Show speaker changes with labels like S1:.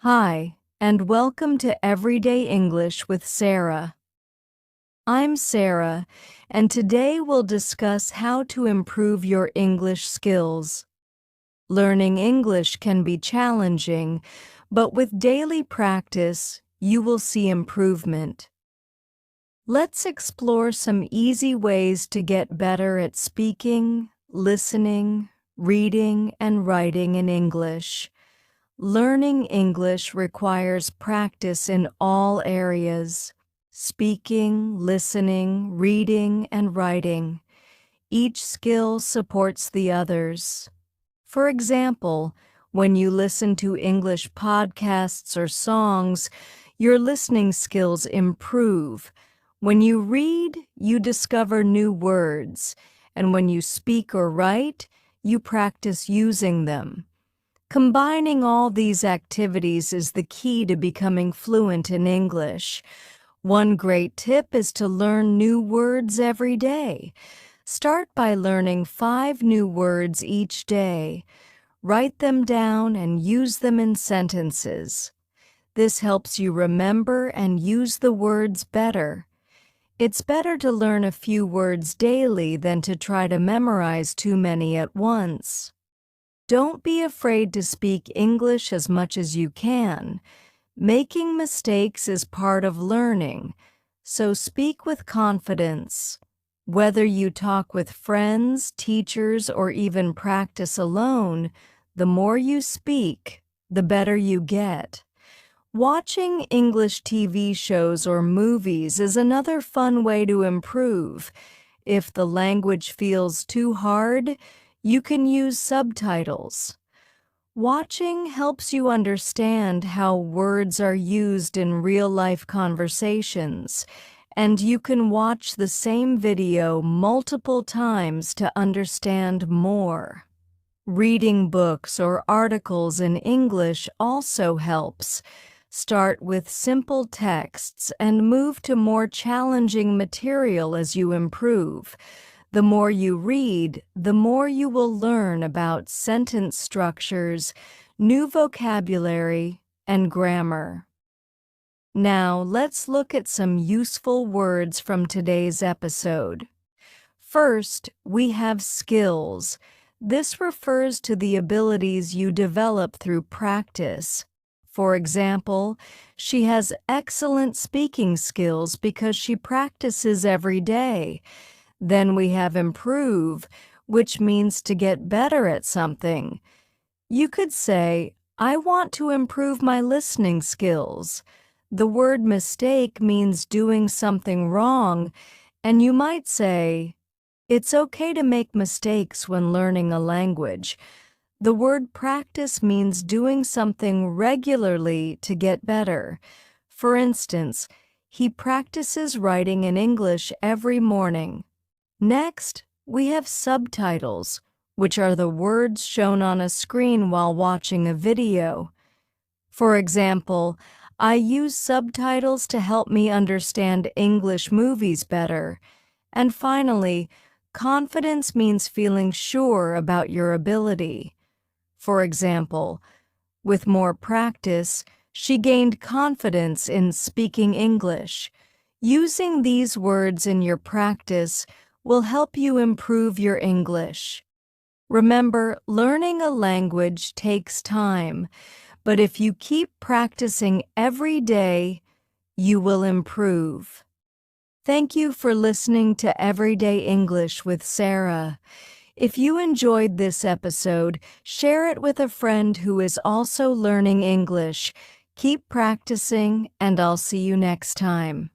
S1: Hi, and welcome to Everyday English with Sarah. I'm Sarah, and today we'll discuss how to improve your English skills. Learning English can be challenging, but with daily practice, you will see improvement. Let's explore some easy ways to get better at speaking, listening, reading, and writing in English. Learning English requires practice in all areas: speaking, listening, reading, and writing. Each skill supports the others. For example, when you listen to English podcasts or songs, your listening skills improve. When you read, you discover new words, and when you speak or write, you practice using them. Combining all these activities is the key to becoming fluent in English. One great tip is to learn new words every day. Start by learning 5 new words each day. Write them down and use them in sentences. This helps you remember and use the words better. It's better to learn a few words daily than to try to memorize too many at once. Don't be afraid to speak English as much as you can. Making mistakes is part of learning, so speak with confidence. Whether you talk with friends, teachers, or even practice alone, the more you speak, the better you get. Watching English TV shows or movies is another fun way to improve. If the language feels too hard, you can use subtitles. Watching helps you understand how words are used in real-life conversations, and you can watch the same video multiple times to understand more. Reading books or articles in English also helps. Start with simple texts and move to more challenging material as you improve. The more you read, the more you will learn about sentence structures, new vocabulary, and grammar. Now, let's look at some useful words from today's episode. First, we have skills. This refers to the abilities you develop through practice. For example, she has excellent speaking skills because she practices every day. Then we have improve, which means to get better at something. You could say, I want to improve my listening skills. The word mistake means doing something wrong, and you might say, it's okay to make mistakes when learning a language. The word practice means doing something regularly to get better. For instance, he practices writing in English every morning. Next, we have subtitles, which are the words shown on a screen while watching a video. For example, I use subtitles to help me understand English movies better. And finally, confidence means feeling sure about your ability. For example, with more practice, she gained confidence in speaking English. Using these words in your practice will help you improve your English. Remember, learning a language takes time, but if you keep practicing every day, you will improve. Thank you for listening to Everyday English with Sarah. If you enjoyed this episode, share it with a friend who is also learning English. Keep practicing, and I'll see you next time.